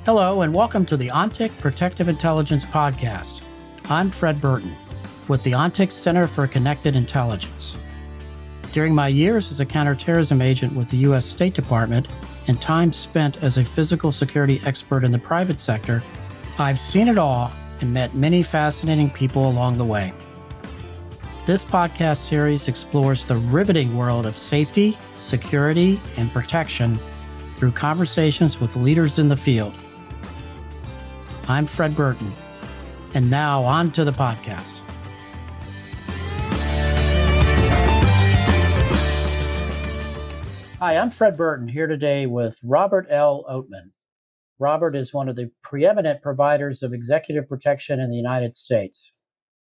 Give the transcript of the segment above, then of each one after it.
Hello, and welcome to the ONTIC Protective Intelligence Podcast. I'm Fred Burton with the ONTIC Center for Connected Intelligence. During my years as a counterterrorism agent with the U.S. State Department and time spent as a physical security expert in the private sector, I've seen it all and met many fascinating people along the way. This podcast series explores the riveting world of safety, security, and protection through conversations with leaders in the field. I'm Fred Burton, and now on to the podcast. Hi, I'm Fred Burton, here today with Robert L. Oatman. Robert is one of the preeminent providers of executive protection in the United States.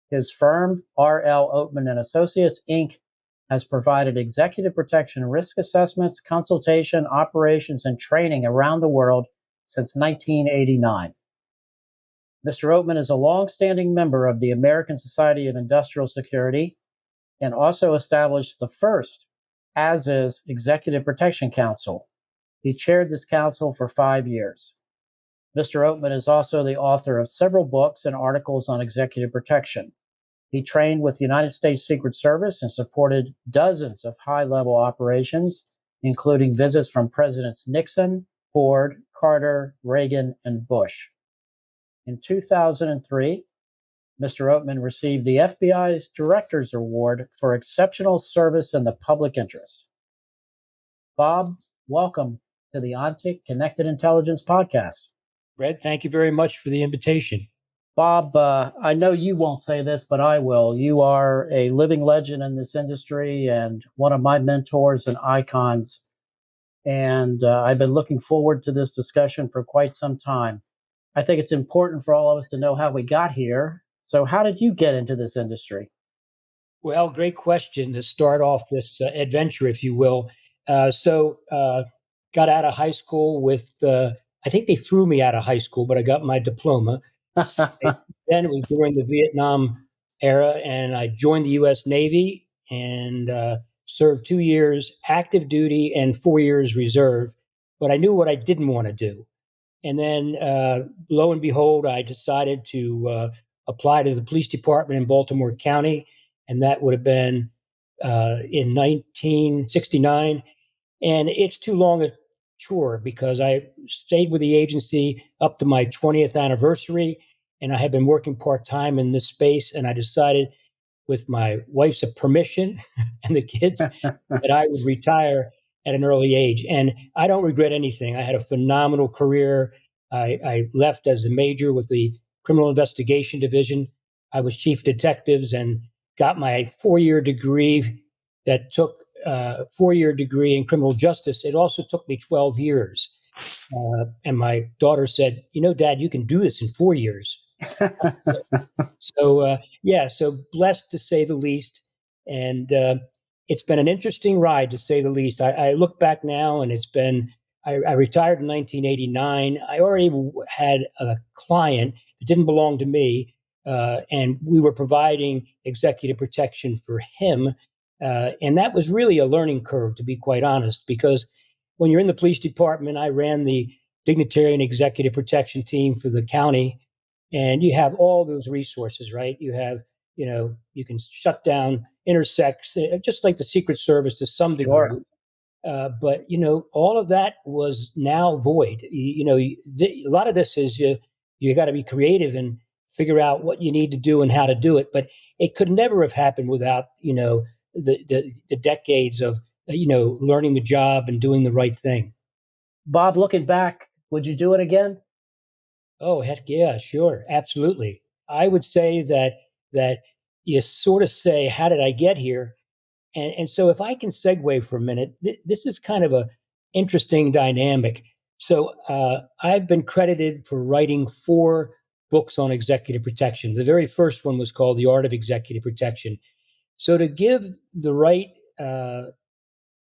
His firm, RL Oatman Associates, Inc., has provided executive protection risk assessments, consultation, operations, and training around the world since 1989. Mr. Oatman is a longstanding member of the American Society of Industrial Security and also established the first as-is Executive Protection Council. He chaired this council for 5 years. Mr. Oatman is also the author of several books and articles on executive protection. He trained with the United States Secret Service and supported dozens of high-level operations, including visits from Presidents Nixon, Ford, Carter, Reagan, and Bush. In 2003, Mr. Oatman received the FBI's Director's Award for Exceptional Service in the Public Interest. Bob, welcome to the ONTIC Connected Intelligence Podcast. Fred, thank you very much for the invitation. Bob, I know you won't say this, but I will. You are a living legend in this industry and one of my mentors and icons. And I've been looking forward to this discussion for quite some time. I think it's important for all of us to know how we got here. So how did you get into this industry? Well, great question to start off this adventure, if you will. Got out of high school with, I think they threw me out of high school, but I got my diploma. Then it was during the Vietnam era, and I joined the U.S. Navy and served 2 years active duty and 4 years reserve. But I knew what I didn't want to do. And then, lo and behold, I decided to apply to the police department in Baltimore County, and that would have been in 1969. And it's too long a chore because I stayed with the agency up to my 20th anniversary, and I had been working part-time in this space, and I decided, with my wife's permission and the kids, that I would retire at an early age. And I don't regret anything. I had a phenomenal career. I left as a major with the Criminal Investigation Division. I was chief detectives and got my 4-year degree that took 4-year degree in criminal justice. It also took me 12 years. And my daughter said, Dad, you can do this in 4 years. So blessed to say the least. And it's been an interesting ride, to say the least. I look back now, and I retired in 1989. I already had a client that didn't belong to me, and we were providing executive protection for him. And that was really a learning curve, to be quite honest, because when you're in the police department, I ran the dignitary and executive protection team for the county, and you have all those resources, right? You have, you can shut down intersects, just like the Secret Service to some degree. Sure. But all of that was now void. A lot of this is you got to be creative and figure out what you need to do and how to do it. But it could never have happened without, the decades of, learning the job and doing the right thing. Bob, looking back, would you do it again? Oh, heck yeah, sure. Absolutely. I would say that you sort of say, how did I get here? And so if I can segue for a minute, this is kind of a interesting dynamic. So I've been credited for writing 4 books on executive protection. The very first one was called The Art of Executive Protection. So to give the right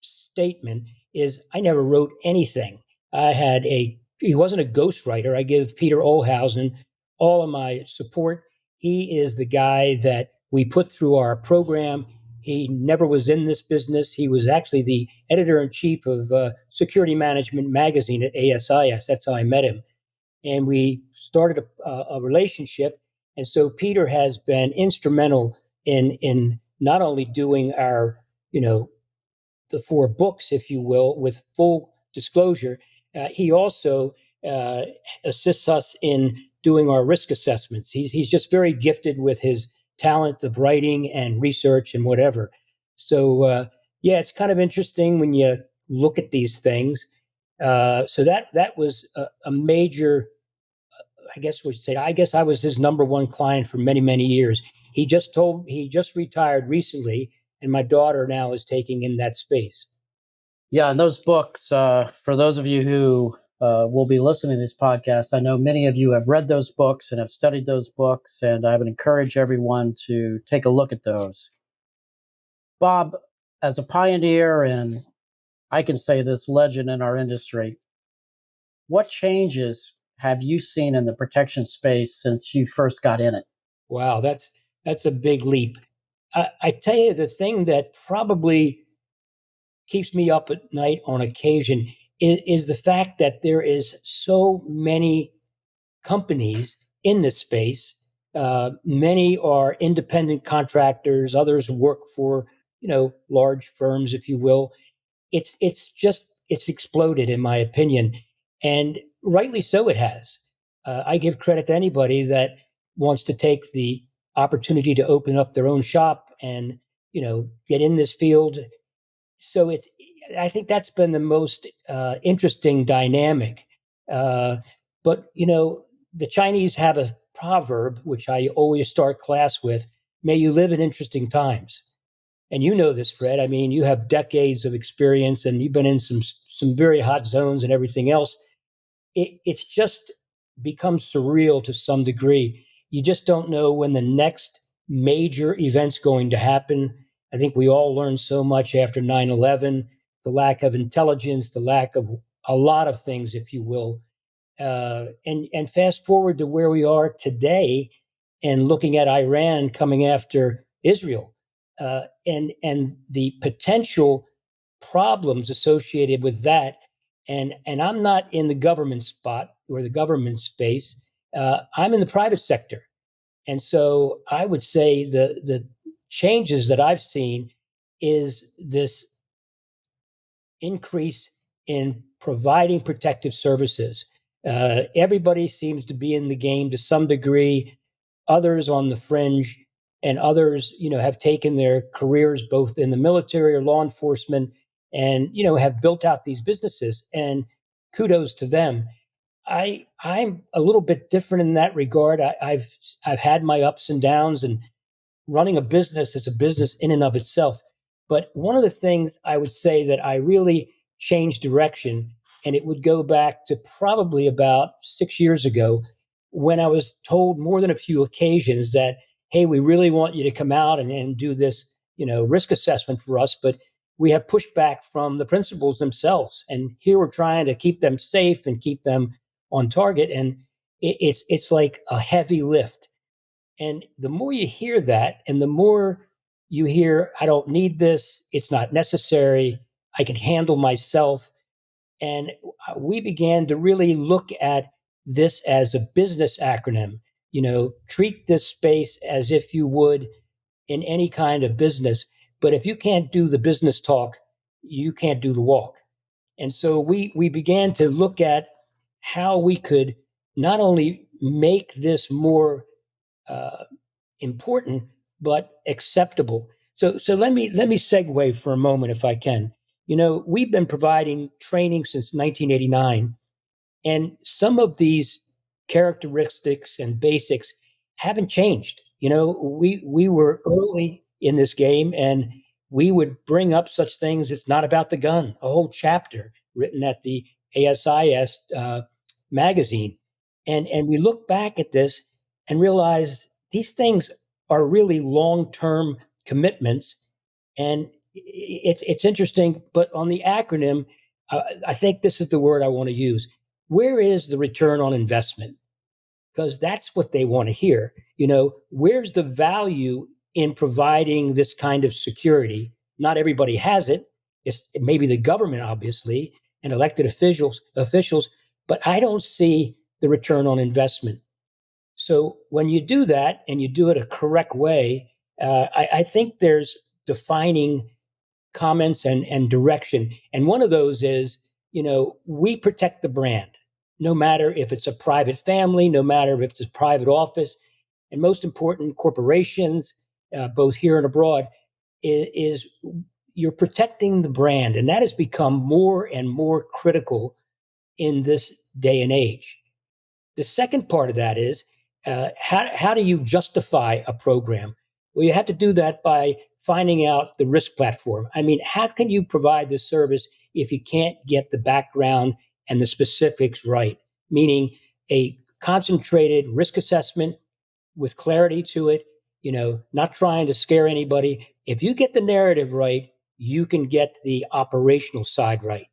statement is I never wrote anything. He wasn't a ghostwriter. I give Peter Olhausen all of my support. He is the guy that we put through our program. He never was in this business. He was actually the editor-in-chief of Security Management Magazine at ASIS. That's how I met him. and we started a relationship. And so Peter has been instrumental in not only doing our, the 4 books, if you will, with full disclosure. He also uh, assists us in doing our risk assessments. He's just very gifted with his talent of writing and research and whatever. So yeah, it's kind of interesting when you look at these things. So that was a major, I guess we should say, I guess I was his number one client for many, many years. He just retired recently, and my daughter now is taking in that space. Yeah, and those books, for those of you who will be listening to this podcast, I know many of you have read those books and have studied those books, and I would encourage everyone to take a look at those. Bob, as a pioneer, and I can say this legend in our industry, what changes have you seen in the protection space since you first got in it? Wow, that's a big leap. I tell you, the thing that probably keeps me up at night on occasion is the fact that there is so many companies in this space. Many are independent contractors. Others work for large firms, if you will. It's exploded, in my opinion, and rightly so. It has. I give credit to anybody that wants to take the opportunity to open up their own shop and get in this field. So I think that's been the most interesting dynamic. Uh, but the Chinese have a proverb which I always start class with: "May you live in interesting times." And you know this, Fred. I mean, you have decades of experience, and you've been in some very hot zones and everything else. It's just become surreal to some degree. You just don't know when the next major event's going to happen. I think we all learned so much after 9/11, the lack of intelligence, the lack of a lot of things, if you will. And fast forward to where we are today and looking at Iran coming after Israel, and the potential problems associated with that. And I'm not in the government spot or the government space. I'm in the private sector, and so I would say the changes that I've seen is this increase in providing protective services. Everybody seems to be in the game to some degree, others on the fringe, and others, have taken their careers both in the military or law enforcement and, have built out these businesses. And kudos to them. I'm a little bit different in that regard. I've had my ups and downs, and running a business is a business in and of itself. But one of the things I would say that I really changed direction, and it would go back to probably about 6 years ago, when I was told more than a few occasions that, hey, we really want you to come out and do this, risk assessment for us, but we have pushback from the principals themselves. And here we're trying to keep them safe and keep them on target. And it's like a heavy lift. And the more you hear that, and the more you hear, I don't need this, it's not necessary, I can handle myself. And we began to really look at this as a business acronym. Treat this space as if you would in any kind of business. But if you can't do the business talk, you can't do the walk. And so we began to look at how we could not only make this more important but acceptable. So let me segue for a moment, if I can. We've been providing training since 1989, and some of these characteristics and basics haven't changed. We were early in this game, and we would bring up such things. It's not about the gun. A whole chapter written at the ASIS magazine, and we look back at this and realize these things are really long-term commitments. And it's interesting, but on the acronym, I think this is the word I want to use. Where is the return on investment? Because that's what they want to hear. Where's the value in providing this kind of security? Not everybody has it. It's maybe the government, obviously, and elected officials, but I don't see the return on investment. So when you do that and you do it a correct way, I think there's defining comments and direction. And one of those is, we protect the brand, no matter if it's a private family, no matter if it's a private office, and most important, corporations, both here and abroad, is you're protecting the brand. And that has become more and more critical in this day and age. The second part of that is how do you justify a program? Well, you have to do that by finding out the risk platform. I mean, how can you provide this service if you can't get the background and the specifics right? Meaning a concentrated risk assessment with clarity to it, not trying to scare anybody. If you get the narrative right, you can get the operational side right.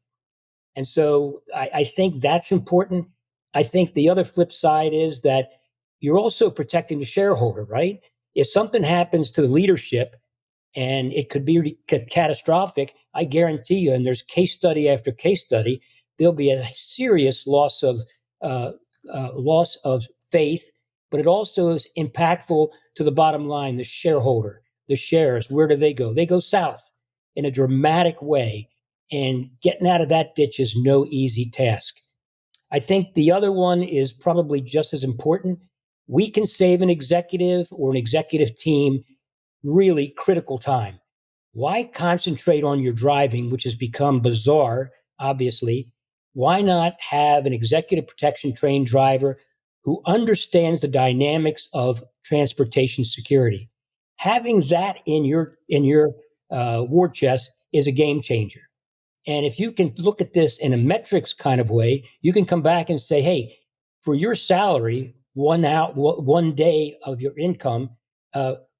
And so I think that's important. I think the other flip side is that you're also protecting the shareholder, right? If something happens to the leadership and it could be catastrophic, I guarantee you, and there's case study after case study, there'll be a serious loss of faith, but it also is impactful to the bottom line, the shareholder, the shares. Where do they go? They go south in a dramatic way. And getting out of that ditch is no easy task. I think the other one is probably just as important. We can save an executive or an executive team really critical time. Why concentrate on your driving, which has become bizarre, obviously? Why not have an executive protection trained driver who understands the dynamics of transportation security? Having that in your war chest is a game changer. And if you can look at this in a metrics kind of way, you can come back and say, hey, for your salary, 1 day of your income,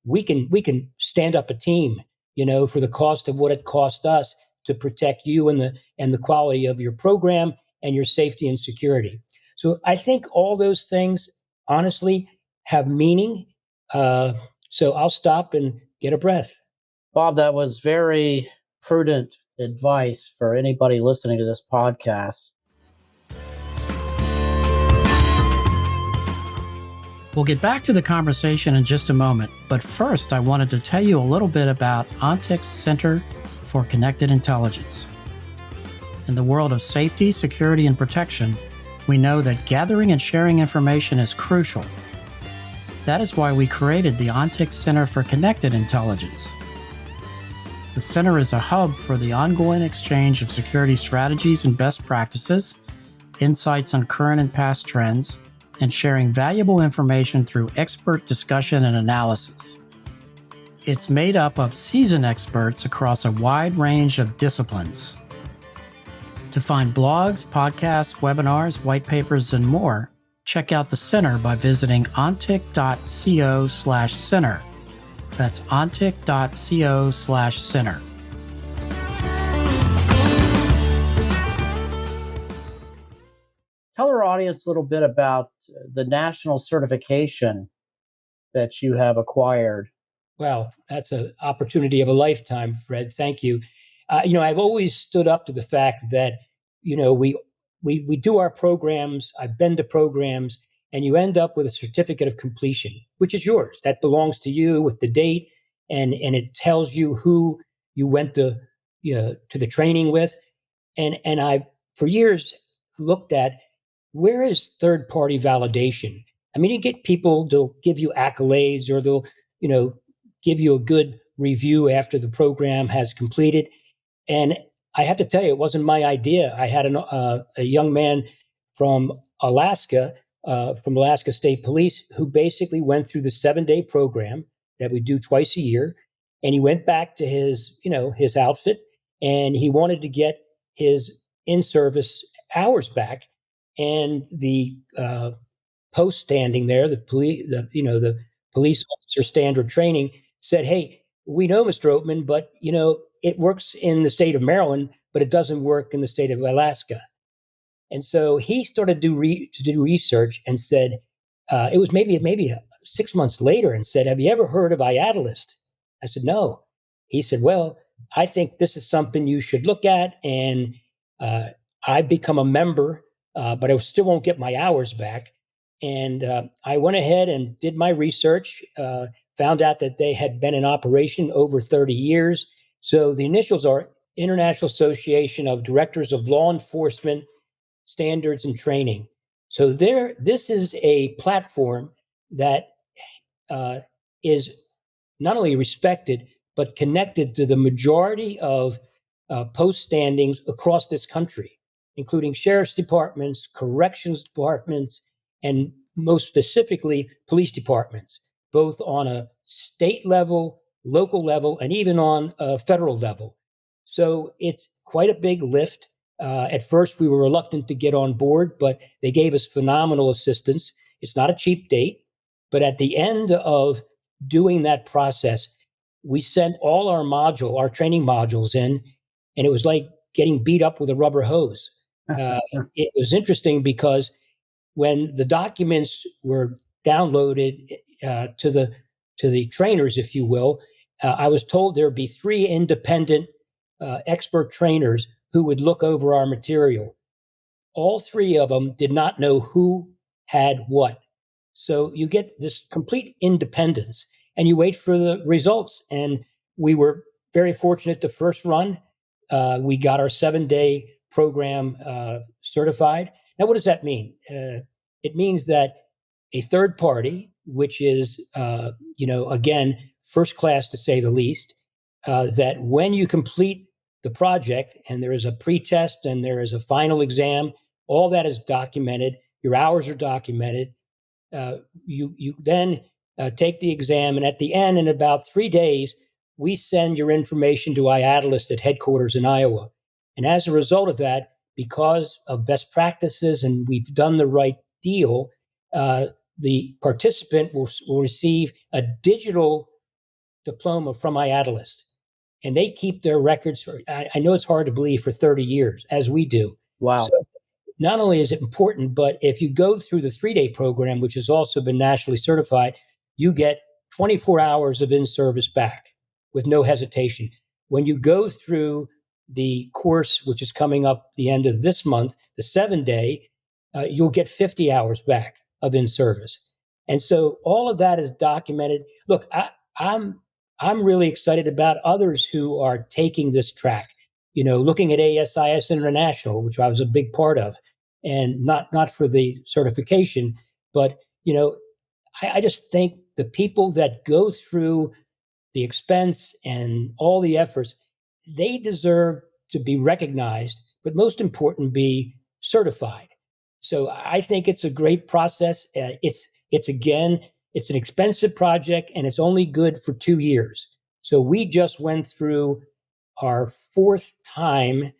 we can stand up a team, for the cost of what it cost us to protect you and the quality of your program and your safety and security. So I think all those things, honestly, have meaning. So I'll stop and get a breath. Bob, that was very prudent advice for anybody listening to this podcast. We'll get back to the conversation in just a moment, but first I wanted to tell you a little bit about ONTIC's Center for Connected Intelligence. In the world of safety, security, and protection, we know that gathering and sharing information is crucial. That is why we created the ONTIC Center for Connected Intelligence. The center is a hub for the ongoing exchange of security strategies and best practices, insights on current and past trends, and sharing valuable information through expert discussion and analysis. It's made up of seasoned experts across a wide range of disciplines. To find blogs, podcasts, webinars, white papers, and more, check out the center by visiting ontic.co/center. That's ontic.co/center. Tell our audience a little bit about the national certification that you have acquired. Well, that's an opportunity of a lifetime, Fred. Thank you. I've always stood up to the fact that, we do our programs. I've been to programs, and you end up with a certificate of completion, which is yours. That belongs to you with the date, and it tells you who you went to the training with. And I, for years, looked at where is third-party validation. I mean, you get people, they'll give you accolades, or they'll, give you a good review after the program has completed. And I have to tell you, it wasn't my idea. I had a young man from Alaska State Police, who basically went through the 7-day program that we do twice a year. And he went back to his outfit, and he wanted to get his in-service hours back. And the post standing there, the police officer standard training, said, "Hey, we know, Mr. Oatman, but it works in the state of Maryland, but it doesn't work in the state of Alaska." And so he started to do research and said, it was maybe 6 months later, and said, "Have you ever heard of IATList?" I said, "No." He said, "Well, I think this is something you should look at." And I've become a member but I still won't get my hours back. And I went ahead and did my research, found out that they had been in operation over 30 years. So the initials are International Association of Directors of Law Enforcement Standards and Training. So this is a platform that is not only respected, but connected to the majority of post standings across this country, including sheriff's departments, corrections departments, and most specifically, police departments, both on a state level, local level, and even on a federal level. So it's quite a big lift. At first, we were reluctant to get on board, but they gave us phenomenal assistance. It's not a cheap date, but at the end of doing that process, we sent all our training modules in, and it was like getting beat up with a rubber hose. It was interesting because when the documents were downloaded to the trainers, if you will, I was told there would be 3 independent expert trainers who would look over our material. All 3 of them did not know who had what. So you get this complete independence and you wait for the results. And we were very fortunate the first run. We got our 7-day program certified. Now, what does that mean? It means that a third party, which is, again, first class to say the least, that when you complete the project and there is a pretest and there is a final exam, all that is documented. Your hours are documented. You then take the exam, and at the end, in about 3 days, we send your information to IATLIST at headquarters in Iowa. And as a result of that, because of best practices and we've done the right deal, the participant will receive a digital diploma from IATLIST. And they keep their records for, I know it's hard to believe, for 30 years, as we do. Wow. So not only is it important, but if you go through the 3-day program, which has also been nationally certified, you get 24 hours of in-service back with no hesitation. When you go through the course, which is coming up the end of this month, the 7-day, you'll get 50 hours back of in-service. And so all of that is documented. Look, I'm really excited about others who are taking this track, looking at ASIS International, which I was a big part of, and not for the certification, but, I just think the people that go through the expense and all the efforts, they deserve to be recognized, but most important, be certified. So I think it's a great process. It's an expensive project, and it's only good for 2 years. So we just went through our 4th time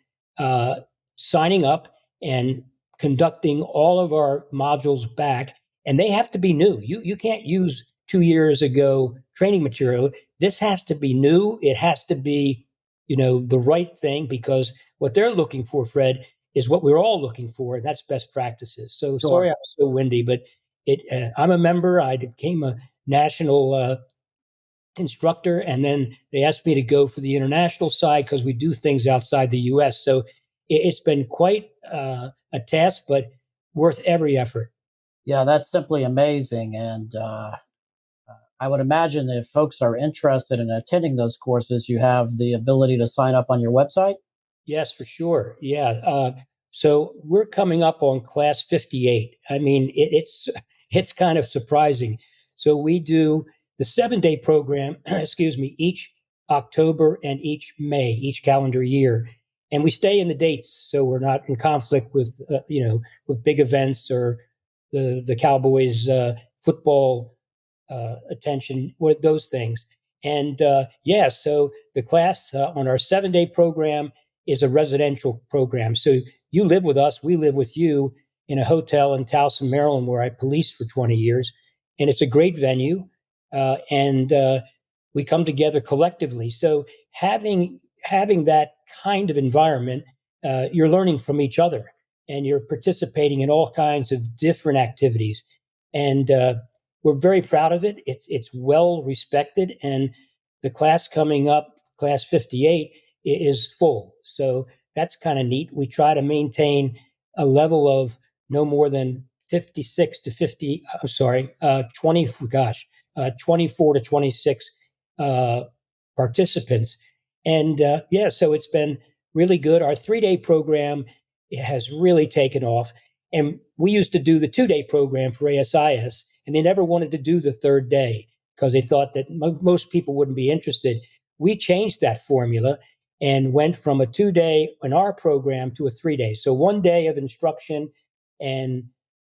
signing up and conducting all of our modules back, and they have to be new. You can't use 2 years ago training material. This has to be new. It has to be, the right thing, because what they're looking for, Fred, is what we're all looking for, and that's best practices. So Sure. sorry I was so windy, but I'm a member. I became a national instructor, and then they asked me to go for the international side because we do things outside the U.S. So it's been quite a task, but worth every effort. Yeah, that's simply amazing. And I would imagine that if folks are interested in attending those courses, you have the ability to sign up on your website? Yes, for sure. Yeah. So we're coming up on class 58. I mean, it's kind of surprising. So we do the 7-day program, excuse me, each October and each May, each calendar year, and we stay in the dates so we're not in conflict with with big events or the Cowboys football attention with those things. And so the class on our 7-day program is a residential program. So you live with us, we live with you in a hotel in Towson, Maryland, where I policed for 20 years. And it's a great venue. And we come together collectively. So having that kind of environment, you're learning from each other and you're participating in all kinds of different activities. And we're very proud of it. It's well respected. And the class coming up, class 58, is full. So that's kind of neat. We try to maintain a level of no more than 56 to 50, 24 to 26 participants. And so it's been really good. Our 3-day program has really taken off. And we used to do the 2-day program for ASIS, and they never wanted to do the third day because they thought that most people wouldn't be interested. We changed that formula and went from a 2-day in our program to a 3-day. So 1 day of instruction and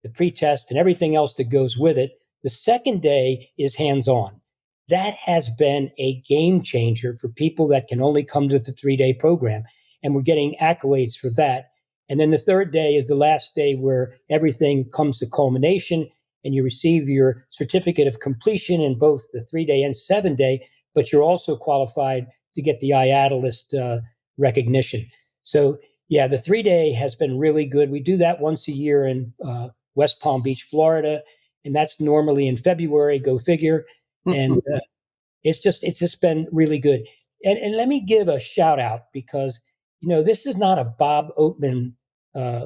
the pretest and everything else that goes with it. The second day is hands-on. That has been a game changer for people that can only come to the 3-day program. And we're getting accolades for that. And then the third day is the last day where everything comes to culmination and you receive your certificate of completion in both the 3-day and 7-day, but you're also qualified to get the IATList recognition. So yeah, the 3-day has been really good. We do that once a year in West Palm Beach, Florida, and that's normally in February. Go figure. And it's just been really good. And let me give a shout out because this is not a Bob Oatman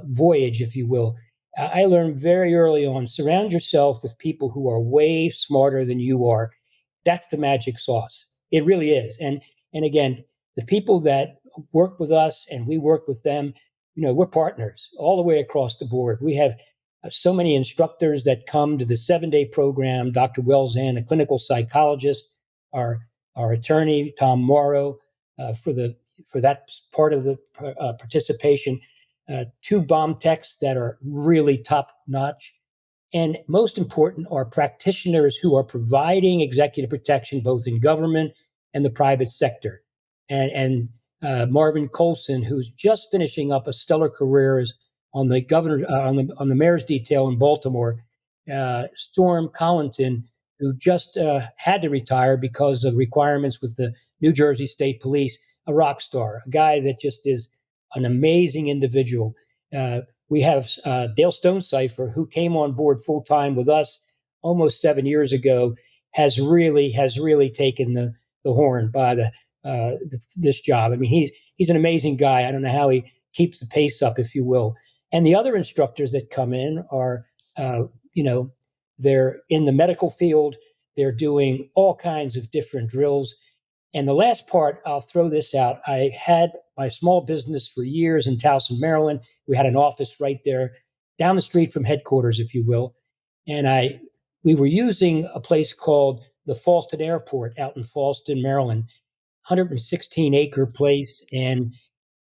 voyage, if you will. I learned very early on: surround yourself with people who are way smarter than you are. That's the magic sauce. It really is. And again, the people that work with us and we work with them, we're partners all the way across the board. We have so many instructors that come to the 7-day program. Dr. Welzan, a clinical psychologist, our attorney Tom Morrow, for that part of the participation. 2 bomb techs that are really top notch. And most important are practitioners who are providing executive protection both in government and the private sector. And Marvin Colson, who's just finishing up a stellar career on the governor on the mayor's detail in Baltimore. Storm Collinton, who just had to retire because of requirements with the New Jersey State Police, a rock star, a guy that just is an amazing individual. We have Dale Stonecipher, who came on board full time with us almost 7 years ago, has really taken the horn by this job. I mean, he's an amazing guy. I don't know how he keeps the pace up, if you will. And the other instructors that come in are, they're in the medical field. They're doing all kinds of different drills. And the last part, I'll throw this out. I had my small business for years in Towson, Maryland. We had an office right there down the street from headquarters, if you will. And we were using a place called the Fallston Airport out in Fallston, Maryland, 116-acre place. And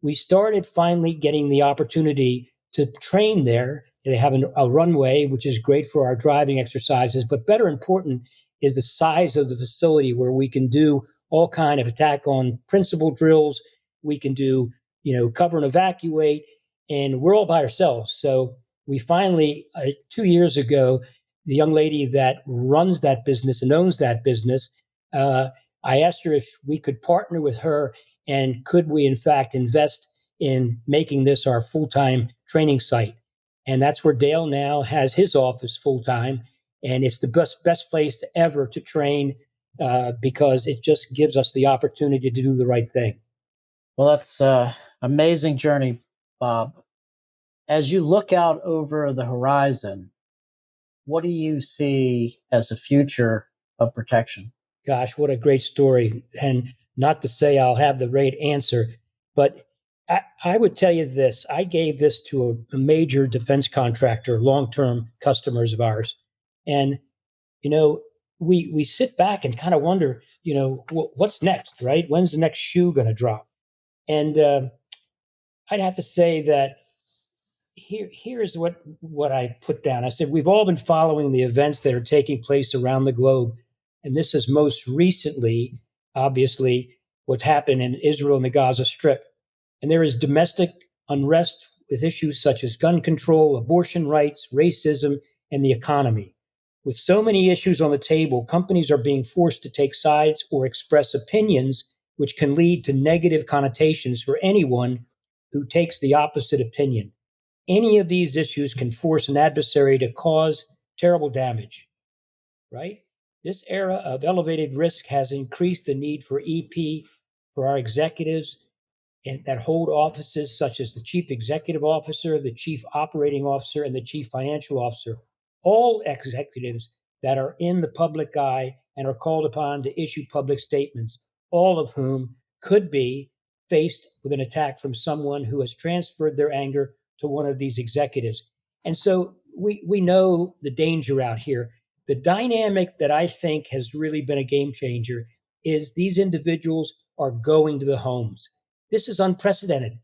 we started finally getting the opportunity to train there. They have a runway, which is great for our driving exercises, but better important is the size of the facility where we can do all kind of attack on principle drills. We can do, cover and evacuate, and we're all by ourselves. So we finally, 2 years ago, the young lady that runs that business and owns that business, I asked her if we could partner with her and could we, in fact, invest in making this our full-time training site. And that's where Dale now has his office full-time. And it's the best place ever to train because it just gives us the opportunity to do the right thing. Well, that's an amazing journey, Bob. As you look out over the horizon, what do you see as the future of protection? Gosh, what a great story. And not to say I'll have the right answer, but I would tell you this. I gave this to a major defense contractor, long-term customers of ours. And, we sit back and kind of wonder, what's next, right? When's the next shoe going to drop? And I'd have to say that here's what I put down. I said, we've all been following the events that are taking place around the globe. And this is most recently, obviously, what's happened in Israel and the Gaza Strip. And there is domestic unrest with issues such as gun control, abortion rights, racism, and the economy. With so many issues on the table, companies are being forced to take sides or express opinions, which can lead to negative connotations for anyone who takes the opposite opinion. Any of these issues can force an adversary to cause terrible damage, right? This era of elevated risk has increased the need for EP for our executives and that hold offices such as the chief executive officer, the chief operating officer, and the chief financial officer, all executives that are in the public eye and are called upon to issue public statements, all of whom could be faced with an attack from someone who has transferred their anger to one of these executives. And so we know the danger out here. The dynamic that I think has really been a game changer is these individuals are going to the homes. This is unprecedented.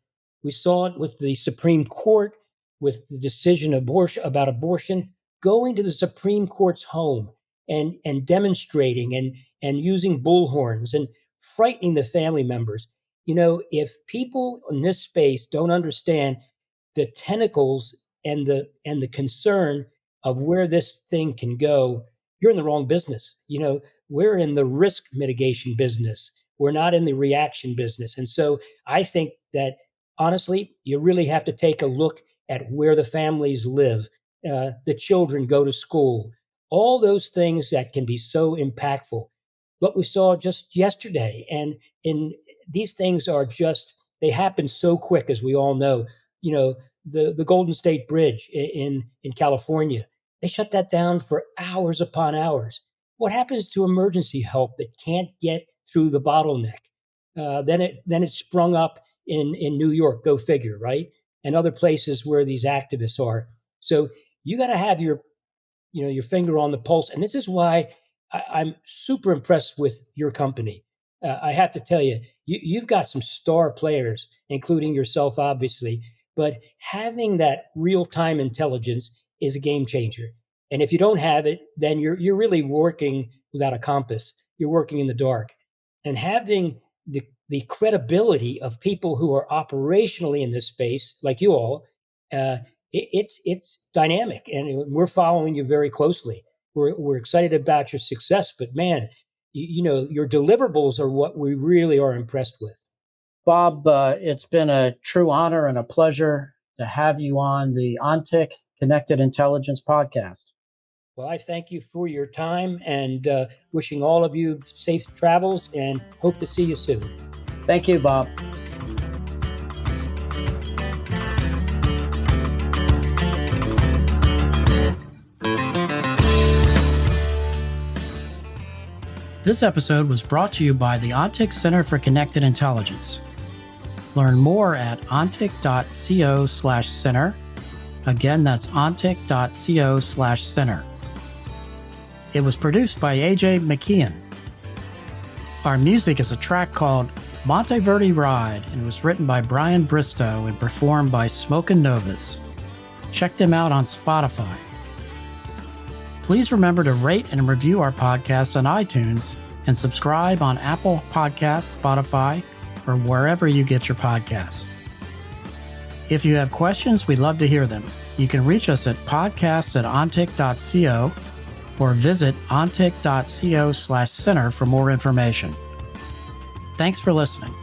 We saw it with the Supreme Court, with the decision about abortion, going to the Supreme Court's home and demonstrating and using bullhorns and frightening the family members. If people in this space don't understand the tentacles and the concern of where this thing can go, you're in the wrong business. We're in the risk mitigation business. We're not in the reaction business. And so I think that honestly, you really have to take a look at where the families live, the children go to school, all those things that can be so impactful. What we saw just yesterday, and these things are they happen so quick, as we all know. The Golden State Bridge in California, they shut that down for hours upon hours. What happens to emergency help that can't get through the bottleneck? Then it sprung up in New York, go figure, right? And other places where these activists are. So you got to have your finger on the pulse. And this is why I'm super impressed with your company. I have to tell you, you've got some star players, including yourself, obviously. But having that real-time intelligence is a game changer. And if you don't have it, then you're really working without a compass. You're working in the dark. And having the credibility of people who are operationally in this space, like you all, it's dynamic, and we're following you very closely. We're excited about your success, but man, your deliverables are what we really are impressed with. Bob, it's been a true honor and a pleasure to have you on the ONTIC Connected Intelligence podcast. Well, I thank you for your time and wishing all of you safe travels and hope to see you soon. Thank you, Bob. This episode was brought to you by the ONTIC Center for Connected Intelligence. Learn more at ontic.co/center. Again, that's ontic.co/center. It was produced by AJ McKeon. Our music is a track called Monteverdi Ride and was written by Brian Bristow and performed by Smokin' Novas. Check them out on Spotify. Please remember to rate and review our podcast on iTunes and subscribe on Apple Podcasts, Spotify, or wherever you get your podcasts. If you have questions, we'd love to hear them. You can reach us at podcasts@ontic.co or visit ontic.co/center for more information. Thanks for listening.